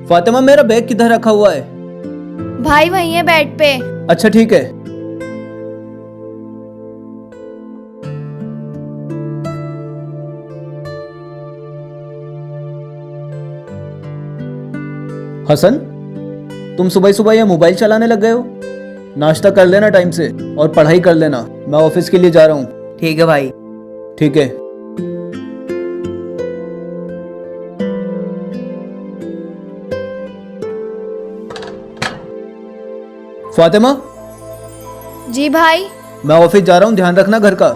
फातिमा मेरा बैग किधर रखा हुआ है? भाई वही है बेड पे। अच्छा ठीक है। हसन, तुम सुबह सुबह ये मोबाइल चलाने लग गए हो? नाश्ता कर लेना टाइम से और पढ़ाई कर लेना। मैं ऑफिस के लिए जा रहा हूँ। ठीक है भाई। ठीक है। फातिमा, जी भाई। मैं ऑफिस जा रहा हूँ, ध्यान रखना घर का।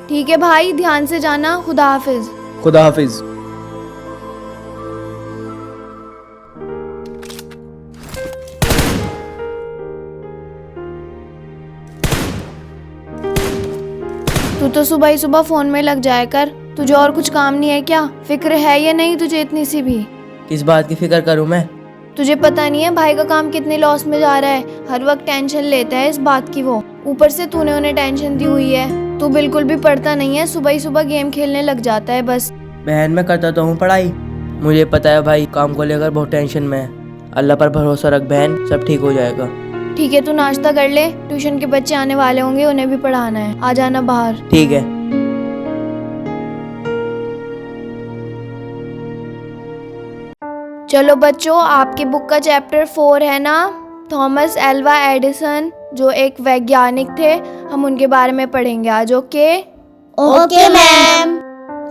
ठीक है भाई, ध्यान से जाना। खुदा हाफिज। खुदा हाफिज। तू तो सुबह ही सुबह फोन में लग जाया कर। तुझे और कुछ काम नहीं है क्या? फिक्र है या नहीं तुझे इतनी सी भी? किस बात की फिक्र करूं मैं? तुझे पता नहीं है भाई का काम कितने लॉस में जा रहा है? हर वक्त टेंशन लेता है इस बात की वो। ऊपर से तूने उन्हें टेंशन दी हुई है। तू बिल्कुल भी पढ़ता नहीं है, सुबह ही सुबह गेम खेलने लग जाता है बस। बहन, मैं करता तो हूँ पढ़ाई। मुझे पता है भाई काम को लेकर बहुत टेंशन में है। अल्लाह पर भरोसा रख बहन, सब ठीक हो जाएगा। ठीक है, तू नाश्ता कर ले। ट्यूशन के बच्चे आने वाले होंगे, उन्हें भी पढ़ाना है। आ जाना बाहर। ठीक है। चलो बच्चों, आपकी बुक का चैप्टर 4 है ना? थॉमस एल्वा एडिसन, जो एक वैज्ञानिक थे, हम उनके बारे में पढ़ेंगे आज। Okay okay ma'am.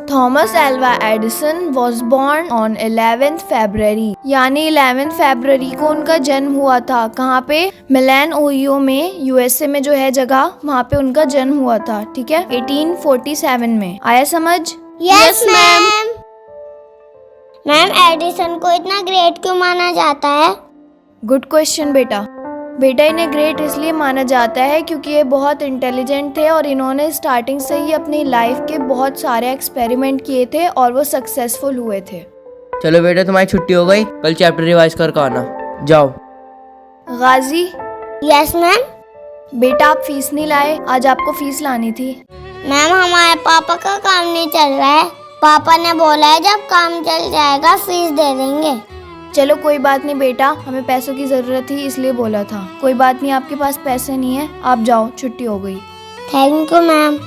Thomas Alva Edison was born on 11th February, यानी 11 फरवरी को उनका जन्म हुआ था। कहाँ पे? मिलान ओहियो में, यूएसए में जो है जगह, वहाँ पे उनका जन्म हुआ था। ठीक है, 1847 में। आया समझ? Yes ma'am. मैम, एडिसन को इतना ग्रेट क्यों माना जाता है? गुड क्वेश्चन बेटा। बेटा, इन्हें ग्रेट इसलिए माना जाता है क्योंकि ये बहुत इंटेलिजेंट थे और इन्होंने स्टार्टिंग से ही अपनी लाइफ के बहुत सारे एक्सपेरिमेंट किए थे और वो सक्सेसफुल हुए थे। चलो बेटा, तुम्हारी छुट्टी हो गई, कल चैप्टर रिवाइज कर आना। जाओ। गाजी, यस मैम। बेटा आप फीस नहीं लाए, आज आपको फीस लानी थी। मैम, हमारे पापा का काम नहीं चल रहा है। पापा ने बोला है जब काम चल जाएगा फीस दे देंगे। चलो कोई बात नहीं बेटा, हमें पैसों की जरूरत थी इसलिए बोला था। कोई बात नहीं, आपके पास पैसे नहीं है, आप जाओ, छुट्टी हो गई। Thank you ma'am.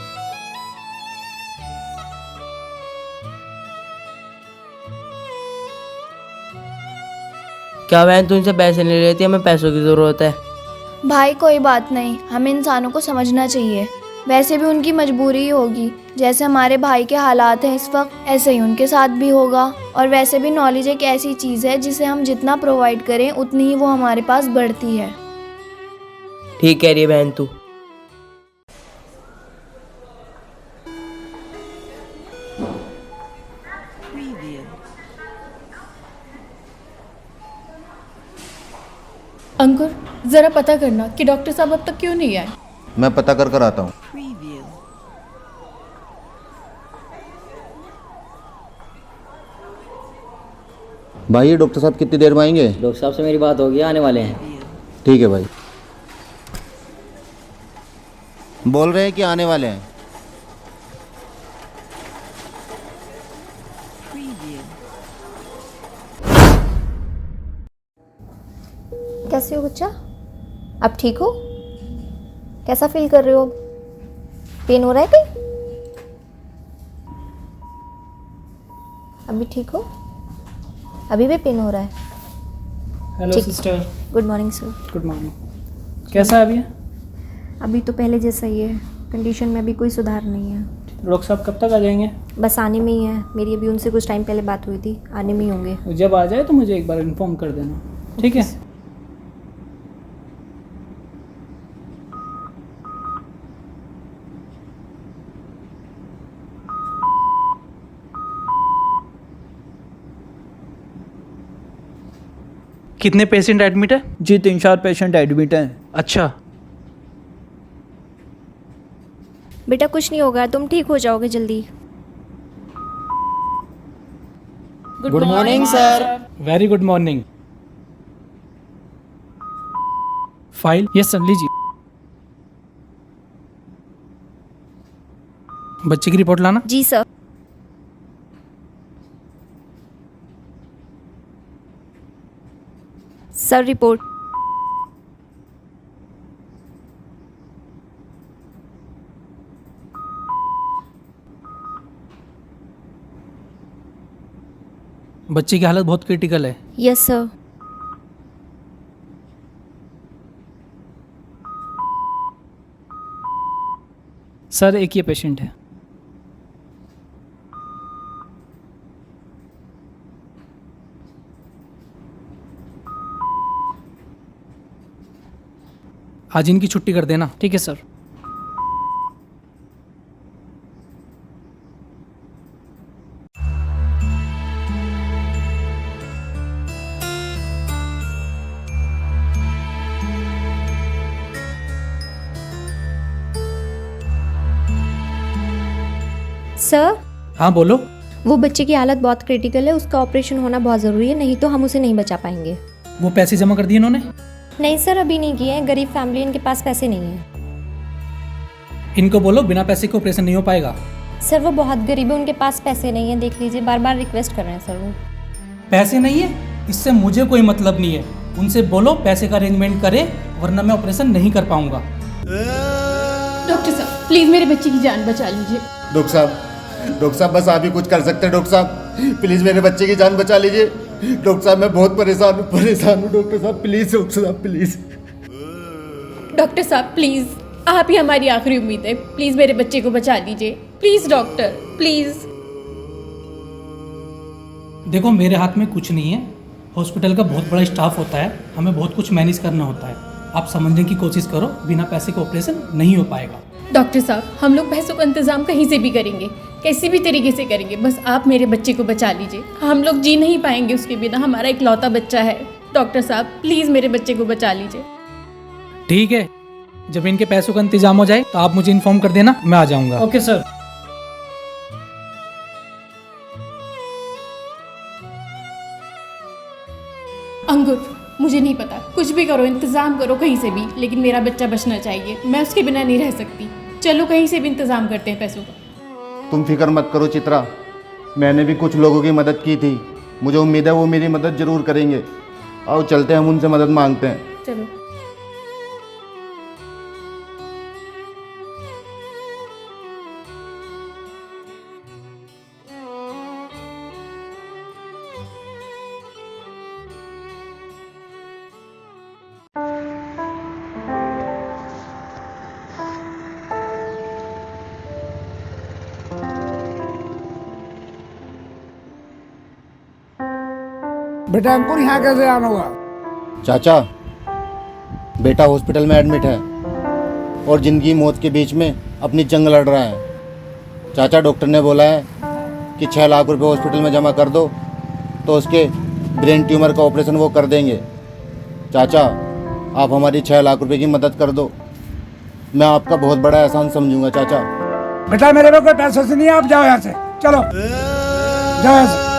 क्या बहन, तू इनसे पैसे नहीं लेती? हमें पैसों की जरूरत है। भाई कोई बात नहीं, हमें इंसानों को समझना चाहिए। वैसे भी उनकी मजबूरी ही होगी। जैसे हमारे भाई के हालात हैं इस वक्त, ऐसे ही उनके साथ भी होगा। और वैसे भी नॉलेज एक ऐसी चीज़ है जिसे हम जितना प्रोवाइड करें उतनी ही वो हमारे पास बढ़ती है। ठीक कह रही है बहन तू। अंकुर, जरा पता करना कि डॉक्टर साहब अब तक क्यों नहीं आए। मैं पता कर आता हूँ। भाई, ये डॉक्टर साहब कितनी देर में आएंगे? डॉक्टर साहब से मेरी बात होगी, आने वाले हैं। ठीक है भाई। बोल रहे हैं कि आने वाले हैं। कैसे हो बच्चा? अब ठीक हो? कैसा फील कर रहे हो? पेन हो रहा है कहीं? अभी ठीक हो? अभी भी पेन हो रहा है? Hello sister. Good morning sir. Good morning. कैसा है अभी? अभी तो पहले जैसा ही है, कंडीशन में अभी कोई सुधार नहीं है। डॉक्टर साहब कब तक आ जाएंगे? बस आने में ही है। मेरी अभी उनसे कुछ टाइम पहले बात हुई थी, आने में ही होंगे। जब आ जाए तो मुझे एक बार इन्फॉर्म कर देना, ठीक है? कितने पेशेंट एडमिट है? जी 3-4 पेशेंट एडमिट हैं। अच्छा। बेटा कुछ नहीं होगा, तुम ठीक हो जाओगे जल्दी। Good morning sir. Very good morning. File? Yes sir, लीजिए। बच्चे की रिपोर्ट लाना। जी सर। Sir report. बच्चे की हालत बहुत क्रिटिकल है। Yes sir. सर एक ये पेशेंट है। आज इनकी छुट्टी कर देना। ठीक है सर। सर हाँ बोलो। वो बच्चे की हालत बहुत क्रिटिकल है, उसका ऑपरेशन होना बहुत ज़रूरी है, नहीं तो हम उसे नहीं बचा पाएंगे। वो पैसे जमा कर दिए इन्होंने? नहीं सर, अभी नहीं किए हैं, गरीब फैमिली, इनके पास पैसे नहीं हैं। इनको बोलो बिना पैसे के ऑपरेशन नहीं हो पाएगा। सर वो बहुत गरीब है, उनके पास पैसे नहीं हैं, देख लीजिए, बार बार रिक्वेस्ट कर रहे हैं सर वो। पैसे नहीं है इससे मुझे कोई मतलब नहीं है। उनसे बोलो पैसे का अरेंजमेंट करे, वरना मैं ऑपरेशन नहीं कर पाऊंगा। डॉक्टर साहब प्लीज़ मेरे बच्चे की जान बचा लीजिए। डॉक्टर साहब बस आप ही कुछ कर सकते हैं। डॉक्टर साहब प्लीज़ मेरे बच्चे की जान बचा लीजिए। डॉक्टर साहब मैं बहुत परेशान हूँ डॉक्टर साहब प्लीज़, डॉक्टर साहब प्लीज़। डॉक्टर साहब प्लीज़, आप ही हमारी आखिरी उम्मीद है, प्लीज़ मेरे बच्चे को बचा लीजिए, प्लीज़ डॉक्टर प्लीज़। देखो मेरे हाथ में कुछ नहीं है, हॉस्पिटल का बहुत बड़ा स्टाफ होता है, हमें बहुत कुछ मैनेज करना होता है। आप समझने की कोशिश करो, बिना पैसे के ऑपरेशन नहीं हो पाएगा। डॉक्टर साहब हम लोग पैसों का इंतज़ाम कहीं से भी करेंगे, कैसी भी तरीके से करेंगे, बस आप मेरे बच्चे को बचा लीजिए। हम लोग जी नहीं पाएंगे उसके बिना, हमारा इकलौता बच्चा है। डॉक्टर साहब प्लीज़ मेरे बच्चे को बचा लीजिए। ठीक है, जब इनके पैसों का इंतजाम हो जाए तो आप मुझे इन्फॉर्म कर देना, मैं आ जाऊंगा। Okay sir. अंकुर मुझे नहीं पता, कुछ भी करो, इंतज़ाम करो कहीं से भी, लेकिन मेरा बच्चा बचना चाहिए, मैं उसके बिना नहीं रह सकती। चलो कहीं से भी इंतज़ाम करते हैं पैसों का। तुम फिक्र मत करो चित्रा, मैंने भी कुछ लोगों की मदद की थी, मुझे उम्मीद है वो मेरी मदद ज़रूर करेंगे। आओ चलते हैं, हम उनसे मदद मांगते हैं। चलो। बेटा अंकुर यहाँ कैसे आना हुआ? चाचा बेटा हॉस्पिटल में एडमिट है और ज़िंदगी मौत के बीच में अपनी जंग लड़ रहा है। चाचा डॉक्टर ने बोला है कि 6 लाख रुपए हॉस्पिटल में जमा कर दो तो उसके ब्रेन ट्यूमर का ऑपरेशन वो कर देंगे। चाचा आप हमारी 6 लाख रुपए की मदद कर दो, मैं आपका बहुत बड़ा एहसान समझूंगा। चाचा बेटा मेरे में कोई पैसे से नहीं है, आप जाओ यहाँ से, चलो जाओ यहाँ से।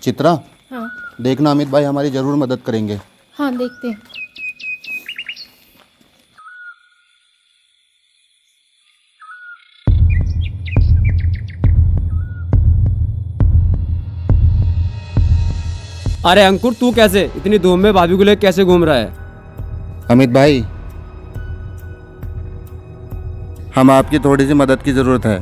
चित्रा हाँ देखना अमित भाई हमारी ज़रूर मदद करेंगे। हाँ देखते हैं। अरे अंकुर तू कैसे इतनी धूम में भाभी को लेकर कैसे घूम रहा है? अमित भाई हम आपकी थोड़ी सी मदद की ज़रूरत है।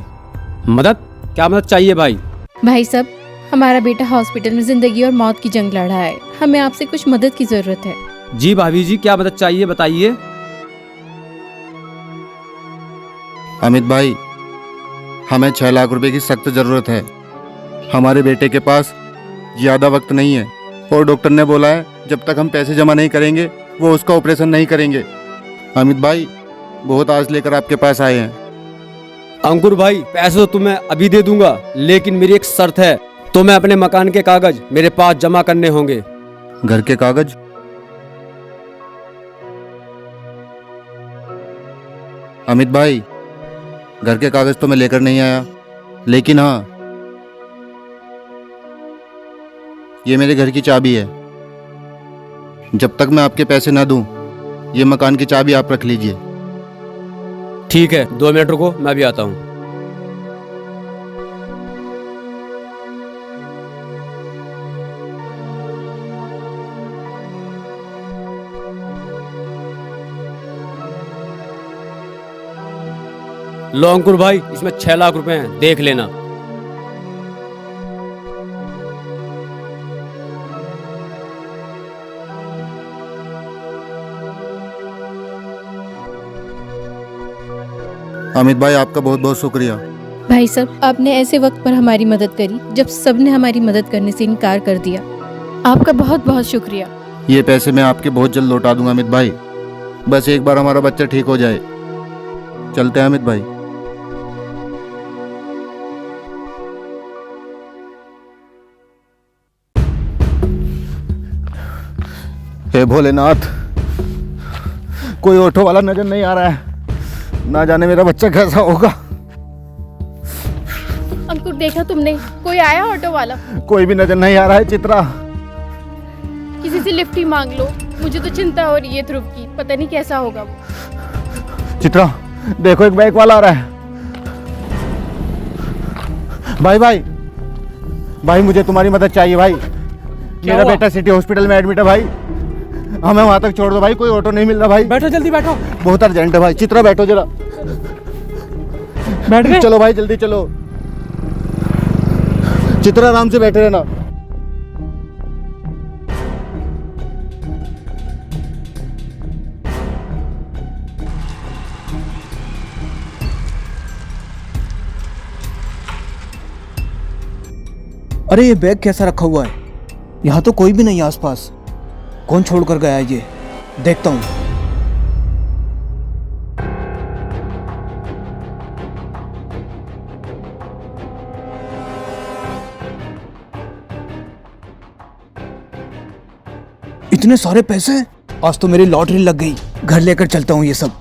मदद? क्या मदद चाहिए भाई? भाई साहब हमारा बेटा हॉस्पिटल में जिंदगी और मौत की जंग लड़ा है। हमें आपसे कुछ मदद की जरूरत है। जी भाभी जी, क्या मदद चाहिए बताइए। अमित भाई, हमें 6 लाख रुपए की सख्त ज़रूरत है। हमारे बेटे के पास ज़्यादा वक्त नहीं है और डॉक्टर ने बोला है जब तक हम पैसे जमा नहीं करेंगे वो उसका ऑपरेशन नहीं करेंगे। अमित भाई, बहुत आस लेकर आपके पास आए हैं। अंकुर भाई, पैसे तो तुम्हें अभी दे दूंगा, लेकिन मेरी एक शर्त है। तुम्हें अपने मकान के कागज मेरे पास जमा करने होंगे। घर के कागज? अमित भाई, घर के कागज तो मैं लेकर नहीं आया, लेकिन हाँ, ये मेरे घर की चाबी है। जब तक मैं आपके पैसे ना दूं, ये मकान की चाबी आप रख लीजिए। ठीक है, 2 मिनट रुको, मैं भी आता हूँ। लो अंकुर भाई, इसमें 6 लाख रुपए हैं, देख लेना। अमित भाई, आपका बहुत बहुत शुक्रिया। भाई साहब, आपने ऐसे वक्त पर हमारी मदद करी जब सबने हमारी मदद करने से इनकार कर दिया। आपका बहुत बहुत शुक्रिया। ये पैसे मैं आपके बहुत जल्द लौटा दूंगा अमित भाई, बस एक बार हमारा बच्चा ठीक हो जाए। चलते हैं अमित भाई। हे भोलेनाथ, कोई ऑटो वाला नजर नहीं आ रहा है। ना जाने मेरा बच्चा कैसा होगा। अंकुर, देखा तुमने? कोई आया ऑटो वाला? कोई भी नजर नहीं आ रहा है। चित्रा, किसी से लिफ्ट ही मांग लो। मुझे तो चिंता हो रही है ध्रुव की, पता नहीं कैसा होगा वो। चित्रा देखो, एक बाइक वाला आ रहा है। भाई भाई भाई, मुझे तुम्हारी मदद चाहिए भाई। मेरा बेटा सिटी हॉस्पिटल में एडमिट है भाई, हमें वहां तक छोड़ दो भाई। कोई ऑटो नहीं मिल रहा भाई। बैठो, जल्दी बैठो। बहुत अर्जेंट है भाई। चित्रा बैठो जरा। बैठ गए? चलो भाई, जल्दी चलो। चित्रा, आराम से बैठे रहना। अरे ये बैग कैसा रखा हुआ है? यहाँ तो कोई भी नहीं है आसपास। कौन छोड़ कर गया है ये? देखता हूँ। इतने सारे पैसे, आज तो मेरी लॉटरी लग गई। घर लेकर चलता हूँ ये सब।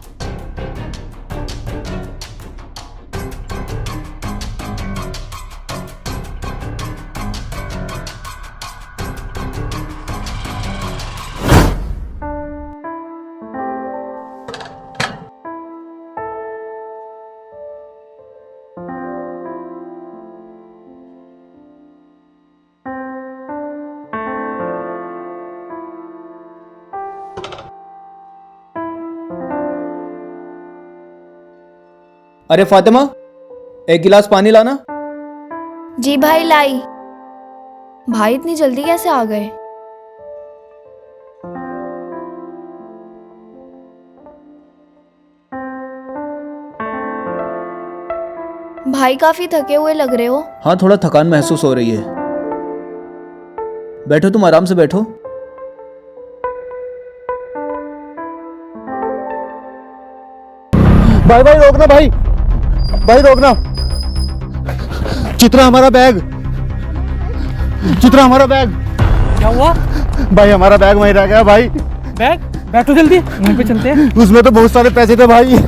अरे फातिमा, एक गिलास पानी लाना। जी भाई, लाई। भाई इतनी जल्दी कैसे आ गए? भाई काफी थके हुए लग रहे हो। हाँ, थोड़ा थकान महसूस हो रही है। बैठो, तुम आराम से बैठो। भाई भाई रोकना, भाई भाई रोकना। चित्रा, हमारा बैग। चित्रा, हमारा बैग। क्या हुआ? भाई हमारा बैग वहीं रह गया भाई। बैग? बैठो जल्दी, वहीं पे चलते हैं। उसमें तो बहुत सारे पैसे थे भाई।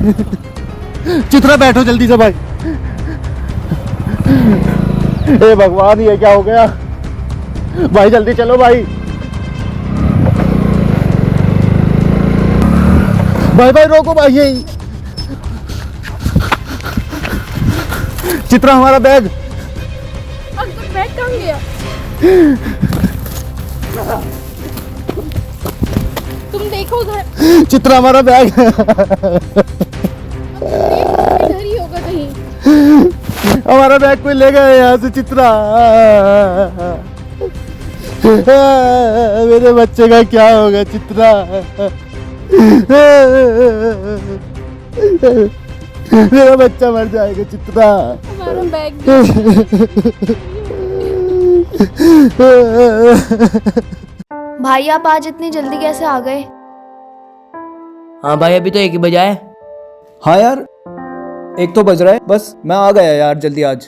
चित्रा, बैठो जल्दी से भाई। हे भगवान, ये क्या हो गया? भाई जल्दी चलो भाई। भाई भाई रोको भाई, यही। चित्रा, हमारा बैग। अंकुर, बैग कहाँ गया? तुम देखो उधर। चित्रा, हमारा बैग। इधर ही होगा कहीं। हमारा बैग कोई ले गया यहाँ से चित्रा। मेरे बच्चे का क्या होगा चित्रा? मेरा बच्चा मर जाएगा चित्रा। हमारा बैग भाई आप आज इतनी जल्दी कैसे आ गए? हाँ भाई, अभी तो 1 ही बजा है। हाँ यार, 1 तो बज रहा है, बस मैं आ गया यार जल्दी आज।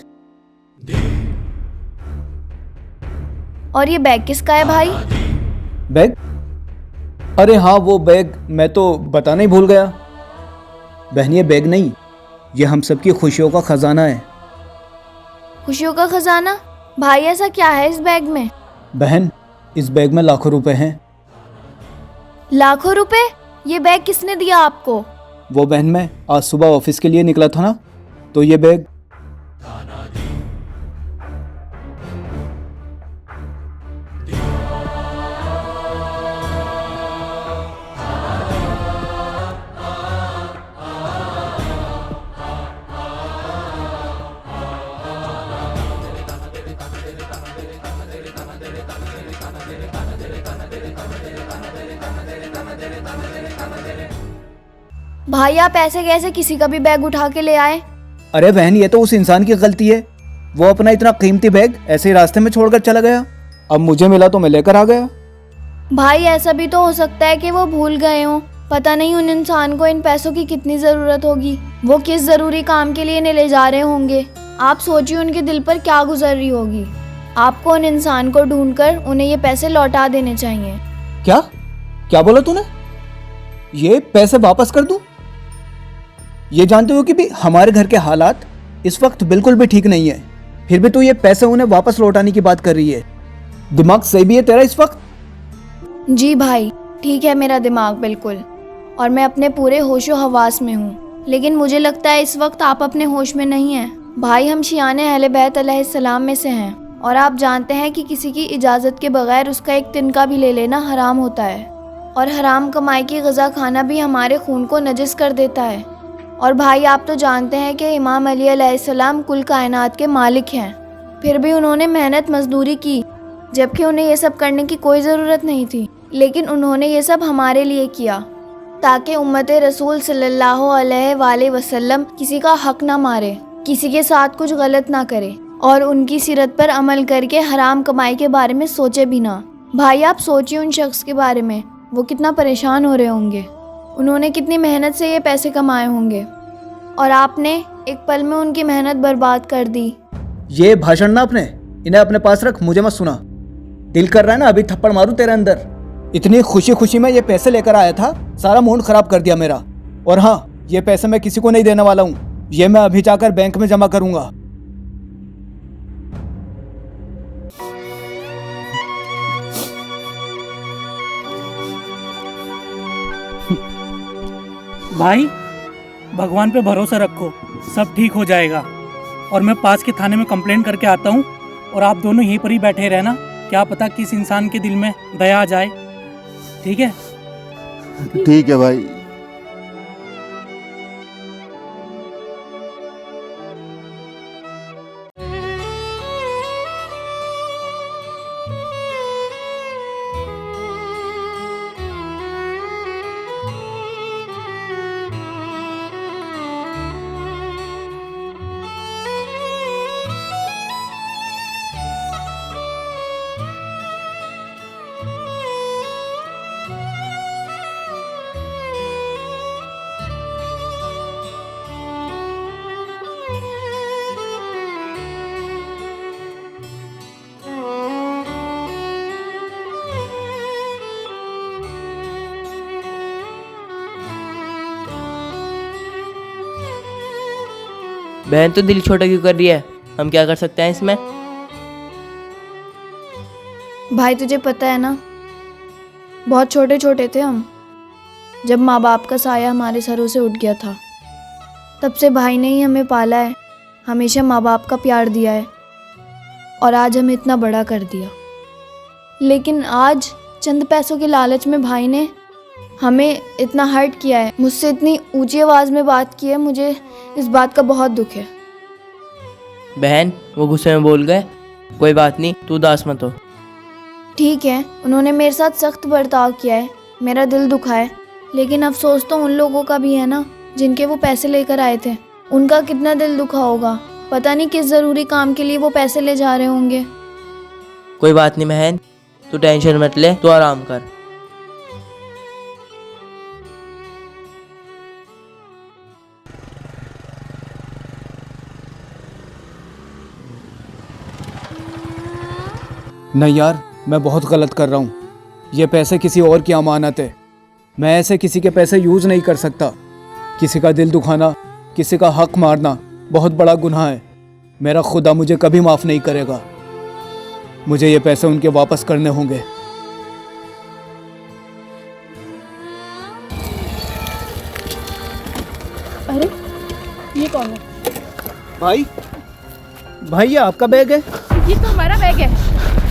और ये बैग किसका है भाई? बैग? अरे हाँ, वो बैग मैं तो बताना ही भूल गया। बहन, ये बैग नहीं, ये हम सबकी खुशियों का खजाना है। खुशियों का खजाना? भाई ऐसा क्या है इस बैग में? बहन, इस बैग में लाखों रुपए हैं। लाखों रुपए? ये बैग किसने दिया आपको? वो बहन, मैं आज सुबह ऑफिस के लिए निकला था ना, तो ये बैग। भाई आप ऐसे कैसे किसी का भी बैग उठा के ले आए? अरे बहन, ये तो उस इंसान की गलती है। वो अपना इतना कीमती बैग ऐसे ही रास्ते में छोड़कर चला गया। अब मुझे मिला तो मैं लेकर आ गया। भाई ऐसा भी तो हो सकता है कि वो भूल गए हों। पता नहीं उन इंसान को इन पैसों की कितनी जरूरत होगी। वो किस जरूरी काम के लिए इन्हें ले जा रहे होंगे। आप सोचिए उनके दिल पर क्या गुजर रही होगी। आपको उन इंसान को ढूंढकर उन्हें ये पैसे लौटा देने चाहिए। क्या क्या बोला तूने? ये पैसे वापस कर दूं? ये जानते हो कि भी हमारे घर के हालात इस वक्त बिल्कुल भी ठीक नहीं है, फिर भी तू ये पैसे उन्हें वापस लौटाने की बात कर रही है। दिमाग सही भी है तेरा इस वक्त? जी भाई, ठीक है मेरा दिमाग बिल्कुल, और मैं अपने पूरे होशो हवास में हूँ। लेकिन मुझे लगता है इस वक्त आप अपने होश में नहीं हैं। भाई हम शियाने अहले बैत अलैहिस्सलाम में से हैं, और आप जानते हैं कि किसी की इजाज़त के बगैर उसका एक तिनका भी ले लेना हराम होता है, और हराम कमाई की ग़िज़ा खाना भी हमारे खून को नजिस कर देता है। और भाई आप तो जानते हैं कि इमाम अली अलैहिस्सलाम कुल कायनात के मालिक हैं, फिर भी उन्होंने मेहनत मजदूरी की, जबकि उन्हें ये सब करने की कोई ज़रूरत नहीं थी। लेकिन उन्होंने ये सब हमारे लिए किया, ताकि उम्मत रसूल सल्लल्लाहु अलैहि वसल्लम किसी का हक ना मारे, किसी के साथ कुछ गलत ना करे, और उनकी सीरत पर अमल करके हराम कमाई के बारे में सोचे भी ना। भाई आप सोचिए उन शख्स के बारे में, वो कितना परेशान हो रहे होंगे। उन्होंने कितनी मेहनत से ये पैसे कमाए होंगे, और आपने एक पल में उनकी मेहनत बर्बाद कर दी। ये भाषण ना अपने इन्हें अपने पास रख, मुझे मत सुना। दिल कर रहा है ना अभी थप्पड़ मारूं तेरे अंदर। इतनी खुशी खुशी में ये पैसे लेकर आया था, सारा मूड खराब कर दिया मेरा। और हाँ, ये पैसे मैं किसी को नहीं देने वाला हूँ, ये मैं अभी जाकर बैंक में जमा करूंगा। भाई भगवान पे भरोसा रखो, सब ठीक हो जाएगा। और मैं पास के थाने में कंप्लेंट करके आता हूँ, और आप दोनों यहीं पर ही बैठे रहना। क्या पता किस इंसान के दिल में दया आ जाए। ठीक है? ठीक है भाई। बहन तो दिल छोटा क्यों कर रही है? हम क्या कर सकते हैं इसमें? भाई तुझे पता है ना, बहुत छोटे छोटे थे हम जब माँ बाप का साया हमारे सरों से उठ गया था। तब से भाई ने ही हमें पाला है, हमेशा माँ बाप का प्यार दिया है, और आज हमें इतना बड़ा कर दिया। लेकिन आज चंद पैसों के लालच में भाई ने हमें इतना हर्ट किया है, मुझसे इतनी ऊंची आवाज़ में बात की है। मुझे इस बात का बहुत दुख है। बहन वो गुस्से में बोल गए, कोई बात नहीं, तू उदास मत हो। ठीक है, उन्होंने मेरे साथ सख्त बर्ताव किया है, मेरा दिल दुखा है, लेकिन अफसोस तो उन लोगों का भी है ना जिनके वो पैसे लेकर आए थे। उनका कितना दिल दुखा होगा, पता नहीं किस ज़रूरी काम के लिए वो पैसे ले जा रहे होंगे। कोई बात नहीं बहन, तू टेंशन मत ले, तू आराम कर। नहीं यार, मैं बहुत गलत कर रहा हूँ। ये पैसे किसी और की अमानत है, मैं ऐसे किसी के पैसे यूज़ नहीं कर सकता। किसी का दिल दुखाना, किसी का हक मारना बहुत बड़ा गुनाह है। मेरा खुदा मुझे कभी माफ़ नहीं करेगा। मुझे ये पैसे उनके वापस करने होंगे। अरे ये कौन है? भाई ये आपका बैग है? ये तो हमारा बैग है,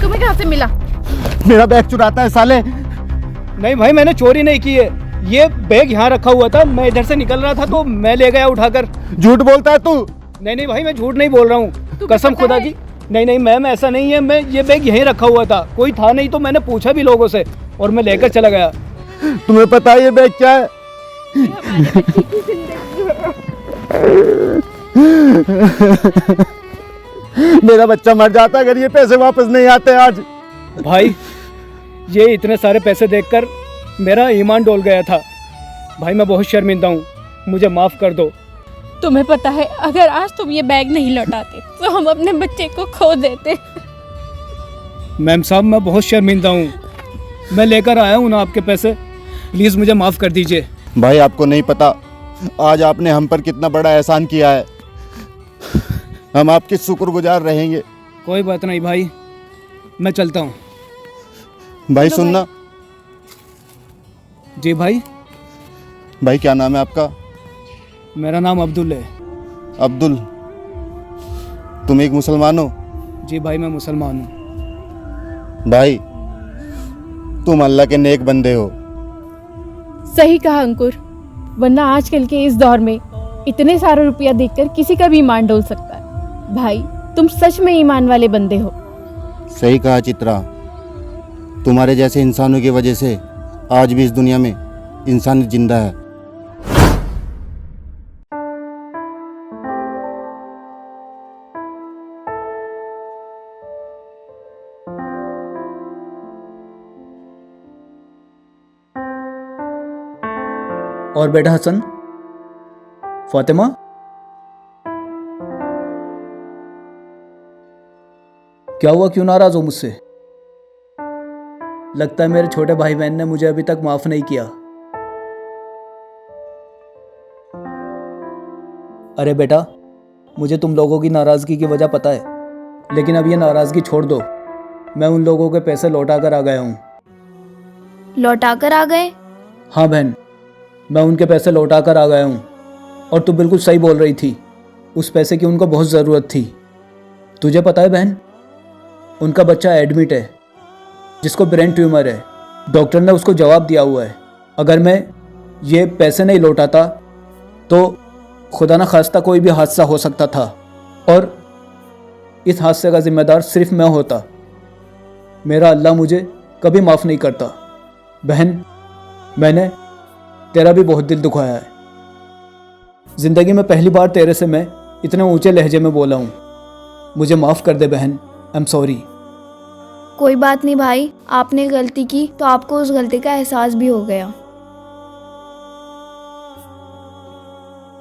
तुम्हें कहाँ से मिला? मेरा बैग चुराता है साले। नहीं भाई, मैंने चोरी नहीं की है। ये बैग यहाँ रखा हुआ था, मैं इधर से निकल रहा था तो मैं ले गया उठाकर। झूठ बोलता है तू। नहीं भाई, मैं झूठ नहीं बोल रहा हूँ, कसम खुदा की। नहीं मैम, ऐसा नहीं है। मैं ये बैग यहीं रखा हुआ था, कोई था नहीं तो मैंने पूछा भी लोगों से और मैं लेकर चला गया। तुम्हें पता है ये बैग क्या है? मेरा बच्चा मर जाता अगर ये पैसे वापस नहीं आते आज। भाई ये इतने सारे पैसे देखकर मेरा ईमान डोल गया था। भाई मैं बहुत शर्मिंदा हूँ, मुझे माफ़ कर दो। तुम्हें पता है अगर आज तुम ये बैग नहीं लौटाते तो हम अपने बच्चे को खो देते। मैम साहब, मैं बहुत शर्मिंदा हूँ, मैं लेकर आया हूँ ना आपके पैसे, प्लीज़ मुझे माफ़ कर दीजिए। भाई आपको नहीं पता आज आपने हम पर कितना बड़ा एहसान किया है। हम आपके शुक्रगुजार रहेंगे। कोई बात नहीं भाई, मैं चलता हूँ। भाई सुनना। जी भाई। भाई क्या नाम है आपका? मेरा नाम अब्दुल है। अब्दुल, तुम एक मुसलमान हो? जी भाई, मैं मुसलमान हूँ। भाई तुम अल्लाह के नेक बंदे हो। सही कहा अंकुर, वरना आजकल के इस दौर में इतने सारे रुपया देखकर किसी का भी ईमान डोल सकता है। भाई तुम सच में ईमान वाले बंदे हो। सही कहा चित्रा, तुम्हारे जैसे इंसानों की वजह से आज भी इस दुनिया में इंसान जिंदा है। और बेटा हसन, फातिमा, क्या हुआ, क्यों नाराज हो मुझसे? लगता है मेरे छोटे भाई बहन ने मुझे अभी तक माफ नहीं किया। अरे बेटा, मुझे तुम लोगों की नाराजगी की वजह पता है, लेकिन अब ये नाराजगी छोड़ दो। मैं उन लोगों के पैसे लौटा कर आ गया हूँ। लौटा कर आ गए? हाँ बहन, मैं उनके पैसे लौटा कर आ गया हूँ। और तू बिल्कुल सही बोल रही थी, उस पैसे की उनको बहुत ज़रूरत थी। तुझे पता है बहन, उनका बच्चा एडमिट है जिसको ब्रेन ट्यूमर है। डॉक्टर ने उसको जवाब दिया हुआ है, अगर मैं ये पैसे नहीं लौटाता तो खुदा न खास्ता कोई भी हादसा हो सकता था और इस हादसे का ज़िम्मेदार सिर्फ मैं होता। मेरा अल्लाह मुझे कभी माफ़ नहीं करता। बहन, मैंने तेरा भी बहुत दिल दुखाया है। ज़िंदगी में पहली बार तेरे से मैं इतने ऊंचे लहजे में बोला हूँ। मुझे माफ़ कर दे बहन, आई एम सॉरी। कोई बात नहीं भाई, आपने गलती की तो आपको उस गलती का एहसास भी हो गया।